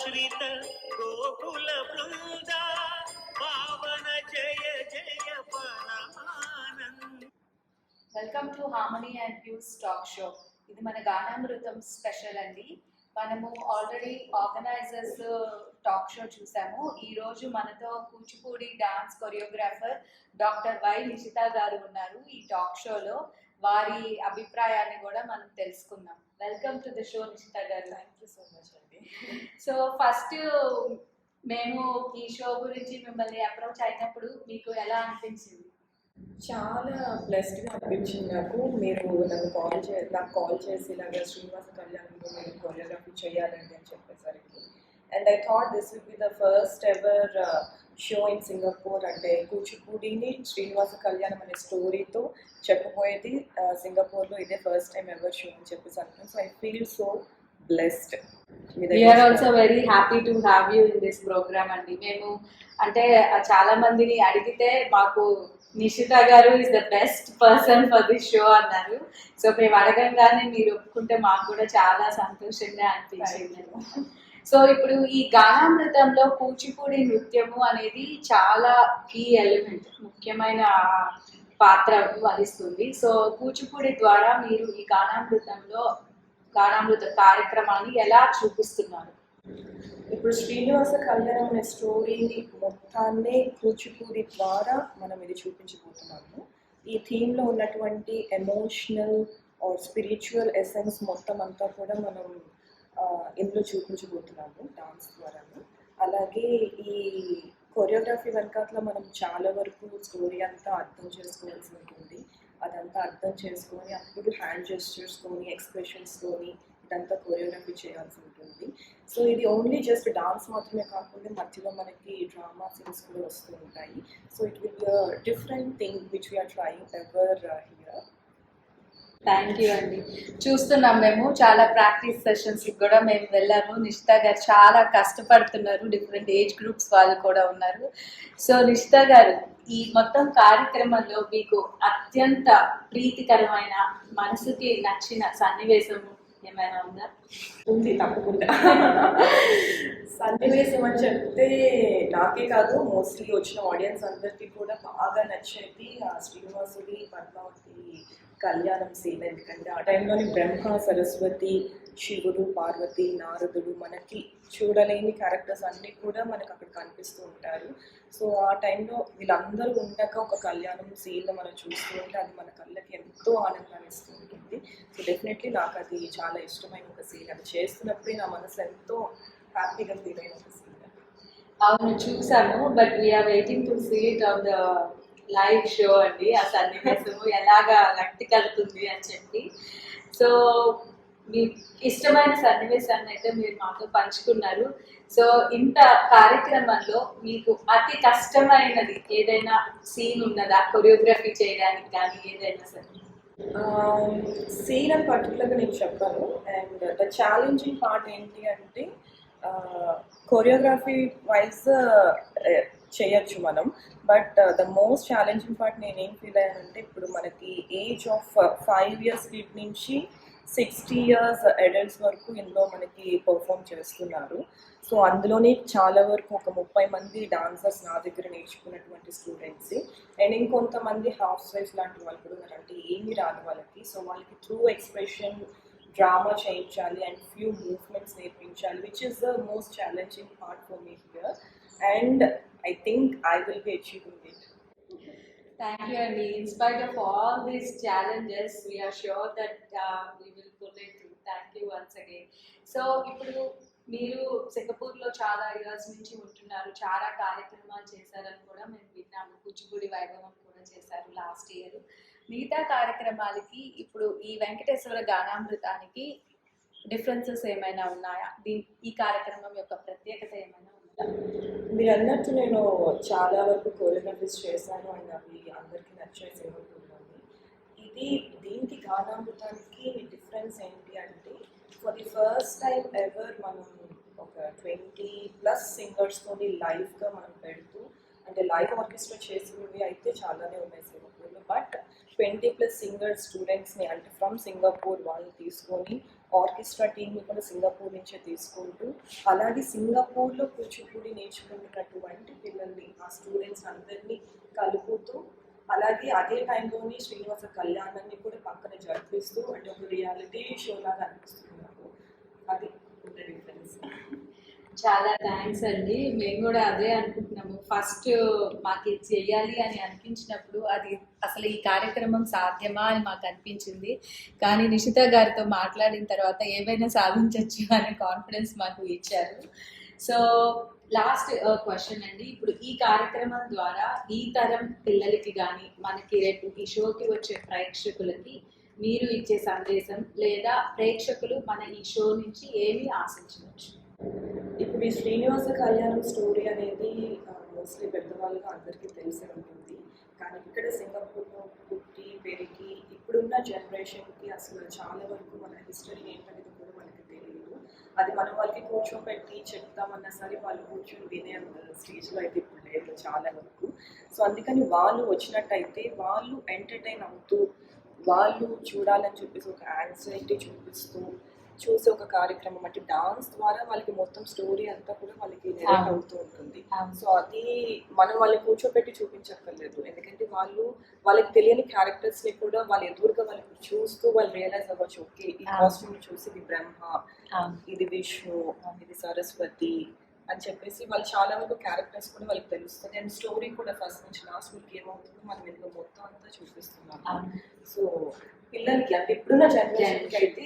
ఆశ్రిత గోకుల బృంద పావన జయ జయ పరమానంద. Welcome to harmony and views talk show. ఇది మన గానామృతం స్పెషల్ అండి. మనము ఆల్రెడీ ఆర్గనైజర్స్ టాక్ షో చూసాము. ఈరోజు మనతో Kuchipudi dance choreographer doctor Y Nishitha గారు ఉన్నారు ఈ టాక్ షోలో. వారి అభిప్రాయాన్ని కూడా మనం తెలుసుకుందాం. వెల్కమ్ టు ద షో నిషిత గారు. థ్యాంక్ యూ సో మచ్ అండి. సో ఫస్ట్ మేము ఈ షో గురించి మిమ్మల్ని అప్రోచ్ అయినప్పుడు మీకు ఎలా అనిపించింది? చాలా బ్లెస్డ్గా అనిపించింది మీరు నాకు కాల్ చేసి ఇలాగ శ్రీనివాస కళ్యాణంలో మీరు కొరియోగ్రఫీ చేయాలండి అని చెప్పేసరికి. And I thought this will be the first ever show in Singapore. అంటే కూచిపూడిని శ్రీనివాస కళ్యాణం అనే స్టోరీతో చెప్పబోయేది సింగపూర్లో ఇదే ఫస్ట్ టైం ఎవర్ షో అని చెప్పేసి అనుకున్నాను. So I feel so blessed. We are also very happy to have you in this program అండి. మేము అంటే చాలా మందిని అడిగితే మాకు నిషిత గారు is the best person for this show అన్నారు. సో మేము అడగంగానే మీరు ఒప్పుకుంటే మాకు కూడా చాలా సంతోషంగా అనిపించింది. సో ఇప్పుడు ఈ గానామృతంలో కూచిపూడి నృత్యము అనేది చాలా కీ ఎలిమెంట్, ముఖ్యమైన పాత్ర వహిస్తుంది. సో కూచిపూడి ద్వారా మీరు ఈ గానామృత కార్యక్రమాన్ని ఎలా చూపిస్తున్నారు? ఇప్పుడు శ్రీనివాస కళ్యాణం అనే స్టోరీని మొత్తాన్ని కూచిపూడి ద్వారా మనం ఇది చూపించబోతున్నాము. ఈ థీమ్లో ఉన్నటువంటి ఎమోషనల్ ఆర్ స్పిరిచువల్ ఎసెన్స్ మొత్తం అంతా కూడా మనం ఇందులో చూపించబోతున్నాము డాన్స్ ద్వారాను. అలాగే ఈ కొరియోగ్రఫీ వెనకాల మనం చాలా వరకు స్టోరీ అంతా అర్థం చేసుకోవాల్సి ఉంటుంది. అదంతా అర్థం చేసుకొని అప్పుడు హ్యాండ్ జెస్చర్స్తోని ఎక్స్ప్రెషన్స్తోని ఇదంతా కొరియోగ్రఫీ చేయాల్సి ఉంటుంది. సో ఇది ఓన్లీ జస్ట్ డాన్స్ మాత్రమే కాకుండా మధ్యలో మనకి డ్రామా సీన్స్ కూడా వస్తూ ఉంటాయి. So it will be different thing which we are trying ever here. Thank you అండి. చూస్తున్నాం మేము చాలా ప్రాక్టీస్ సెషన్స్కి కూడా మేము వెళ్ళాము. నిషిత గారు చాలా కష్టపడుతున్నారు. డిఫరెంట్ ఏజ్ గ్రూప్స్ వాళ్ళు కూడా ఉన్నారు. సో నిషిత గారు, ఈ మొత్తం కార్యక్రమంలో మీకు అత్యంత ప్రీతికరమైన మనసుకి నచ్చిన సన్నివేశం ఏమైనా ఉందా? ఉంది, తప్పకుండా. సన్నివేశం అని చెప్తే నాకే కాదు, మోస్ట్లీ వచ్చిన ఆడియన్స్ అందరికీ కూడా బాగా నచ్చేది ఆ శ్రీనివాసుడి పద్మావతి కళ్యాణం సీన్. ఎందుకంటే ఆ టైంలోని బ్రహ్మ, సరస్వతి, శివుడు, పార్వతి, నారదుడు, మనకి చూడలేని క్యారెక్టర్స్ అన్నీ కూడా మనకు అక్కడ కనిపిస్తూ ఉంటారు. సో ఆ టైంలో వీళ్ళందరూ ఉండక ఒక కళ్యాణం సీన్ మనం చూస్తూ ఉంటే అది మన కళ్ళకి ఎంతో ఆనందాన్ని ఇస్తూ ఉంటుంది. సో డెఫినెట్లీ నాకు అది చాలా ఇష్టమైన ఒక సీన్. అది చేస్తున్నప్పుడే నా మనసు ఎంతో హ్యాపీగా ఫీల్ అయిన ఒక సీన్. అవును, చూసాము. But we are waiting to see it on the live show అండి. ఆ సన్నివేశము ఎలాగా గట్టి కలుగుతుంది అని చెప్పి. సో మీకు ఇష్టమైన సన్నివేశాన్ని అయితే మీరు మాతో పంచుకున్నారు. సో ఇంత కార్యక్రమంలో మీకు అతి కష్టమైనది ఏదైనా సీన్ ఉన్నదా కొరియోగ్రఫీ చేయడానికి కానీ ఏదైనా సరే? సీన్ అని పర్టికులర్గా నేను చెప్పాను. అండ్ ద ఛాలెంజింగ్ పార్ట్ ఏంటి అంటే కొరియోగ్రఫీ వైజ్ చేయొచ్చు మనం. But the most challenging part నేనేం ఫీల్ అయ్యానంటే ఇప్పుడు మనకి ఏజ్ ఆఫ్ 5 years కిడ్ నుంచి 60 years అడల్ట్స్ వరకు ఇందులో మనకి పర్ఫామ్ చేస్తున్నారు. సో అందులోనే చాలా వరకు ఒక 30 మంది డాన్సర్స్ నా దగ్గర నేర్చుకున్నటువంటి స్టూడెంట్స్. అండ్ ఇంకొంతమంది హౌస్ వైఫ్ లాంటి వాళ్ళు కూడా ఉన్నారు. అంటే ఏమీ రాదు వాళ్ళకి. సో వాళ్ళకి త్రూ ఎక్స్ప్రెషన్ డ్రామా చేయించాలి అండ్ ఫ్యూ మూవ్మెంట్స్ నేర్పించాలి, which is the most challenging part for me here. And I think I will be achieving it. Thank you, and in spite of all these challenges, we are sure that we will pull it through. Thank you once again. So, ఇప్పుడు మీరు సింగపూర్లో చాలా years నుంచి ఉంటున్నారు, చాలా కార్యక్రమాలు చేశారని కూడా మేము విన్నాము. కూచిపూడి వైభవం కూడా చేశారు లాస్ట్ ఇయర్. మిగతా కార్యక్రమాలకి ఇప్పుడు ఈ వెంకటేశ్వర గానామృతానికి డిఫరెన్సెస్ ఏమైనా ఉన్నాయా? ఈ కార్యక్రమం యొక్క ప్రత్యేకత ఏమైనా ఉందా? మీరు అన్నట్టు నేను చాలా వరకు కొరియోగ్రఫీస్ చేశాను అండ్ అవి అందరికీ నచ్చే సింగపూర్లోని. దీనికి గానామృతానికి డిఫరెన్స్ ఏంటి అంటే for the first time ever మనం ఒక 20+ సింగర్స్తోని లైవ్గా మనం పెడుతూ, అంటే లైవ్ ఆర్కెస్ట్రా చేసినవి అయితే చాలానే ఉన్నాయి సింగపూర్లో. బట్ 20+ సింగర్స్ స్టూడెంట్స్ని అంటే ఫ్రమ్ సింగపూర్ వాళ్ళని తీసుకొని ఆర్కెస్ట్రా టీమ్ని కూడా సింగపూర్ నుంచే తీసుకుంటూ అలాగే సింగపూర్లో కూచిపూడి నేర్చుకున్నటువంటి పిల్లల్ని ఆ స్టూడెంట్స్ అందరినీ కలుపుతూ అలాగే అదే టైంలోని శ్రీనివాస కళ్యాణాన్ని కూడా పక్కన జరిపిస్తూ అంటే ఒక రియాలిటీ షో లాగా అనిపిస్తుంది నాకు. అది డిఫరెన్స్. చాలా థ్యాంక్స్ అండి. మేము కూడా అదే అనుకుంటున్నాము. ఫస్ట్ మాకు ఇది చెయ్యాలి అని అనిపించినప్పుడు అది అసలు ఈ కార్యక్రమం సాధ్యమా అని మాకు అనిపించింది. కానీ నిషిత గారితో మాట్లాడిన తర్వాత ఏవైనా సాధించవచ్చు అనే కాన్ఫిడెన్స్ మాకు ఇచ్చారు. సో లాస్ట్ క్వశ్చన్ అండి, ఇప్పుడు ఈ కార్యక్రమం ద్వారా ఈ తరం పిల్లలకి కానీ మనకి రేపు ఈ షోకి వచ్చే ప్రేక్షకులకి మీరు ఇచ్చే సందేశం లేదా ప్రేక్షకులు మన ఈ షో నుంచి ఏమి ఆశించవచ్చు? ఇప్పుడు ఈ శ్రీనివాస కళ్యాణం స్టోరీ అనేది మోస్ట్లీ పెద్దవాళ్ళుగా అందరికీ తెలిసి ఉంటుంది. కానీ ఇక్కడ సింగపూర్లో పుట్టి పెరిగి ఇప్పుడున్న జనరేషన్కి అసలు చాలా వరకు మన హిస్టరీ ఏంటనేది కూడా మనకి తెలియదు. అది మనం వాళ్ళకి కూర్చోబెట్టి చెప్తామన్నా సరే వాళ్ళు కూర్చొని వినే స్టేజ్లో అయితే ఇప్పుడు లేదు చాలా వరకు. సో అందుకని వాళ్ళు వచ్చినట్టయితే వాళ్ళు ఎంటర్టైన్ అవుతూ వాళ్ళు చూడాలని చెప్పేసి ఒక యాంగ్జైటీ చూపిస్తూ చూసే ఒక కార్యక్రమం అంటే డాన్స్ ద్వారా వాళ్ళకి మొత్తం స్టోరీ అంతా కూడా వాళ్ళకి నెరేట్ అవుతూ ఉంటుంది. సో అది మనం వాళ్ళని కూర్చోబెట్టి చూపించక్కర్లేదు, ఎందుకంటే వాళ్ళకి తెలియని క్యారెక్టర్స్ ని కూడా వాళ్ళ ఎదురుగా వాళ్ళకి చూస్తూ వాళ్ళు రియలైజ్ అవ్వచ్చు. ఓకే, ఈ కాస్ట్యూమ్ చూసి ఇది బ్రహ్మ, ఇది విష్ణు, ఇది సరస్వతి అని చెప్పేసి వాళ్ళు చాలా వరకు క్యారెక్టర్స్ కూడా వాళ్ళకి తెలుస్తుంది. అండ్ స్టోరీ కూడా ఫస్ట్ నుంచి లాస్ట్ వీక్ ఏమవుతుందో మనం ఇందులో మొత్తం అంతా చూపిస్తున్నాం. సో పిల్లలకి అంటే ఇప్పుడున్న జనరేషన్కి అయితే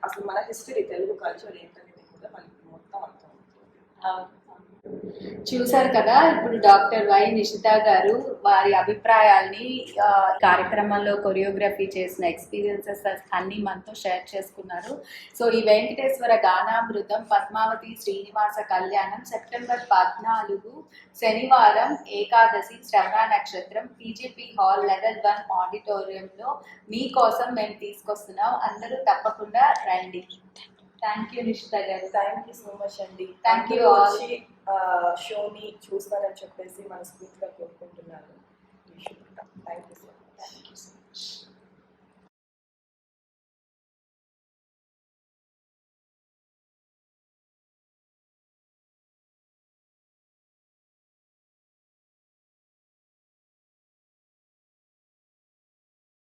అసలు మన హిస్టరీ తెలుగు కల్చర్ ఏంటనేది కూడా వాళ్ళకి మొత్తం అర్థం అవుతుంది. చూసారు కదా, ఇప్పుడు డాక్టర్ వై నిషిత గారు వారి అభిప్రాయాల్ని కార్యక్రమంలో కొరియోగ్రఫీ చేసిన ఎక్స్పీరియన్సెస్ అన్ని మనతో షేర్ చేసుకున్నారు. సో ఈ వెంకటేశ్వర గానామృతం పద్మావతి శ్రీనివాస కళ్యాణం సెప్టెంబర్ 14 శనివారం ఏకాదశి శ్రవణ నక్షత్రం పీజీపీ హాల్ లెవెల్ 1 ఆడిటోరియంలో మీకోసం మేము తీసుకొస్తున్నాం. అందరూ తప్పకుండా రండి. థ్యాంక్ యూ నిషిత గారు. థ్యాంక్ యూ సో మచ్ అండి. థ్యాంక్ యూ వచ్చి షోని చూస్తారని చెప్పేసి మనస్ఫూర్తిగా కోరుకుంటున్నాను. Thank you so much.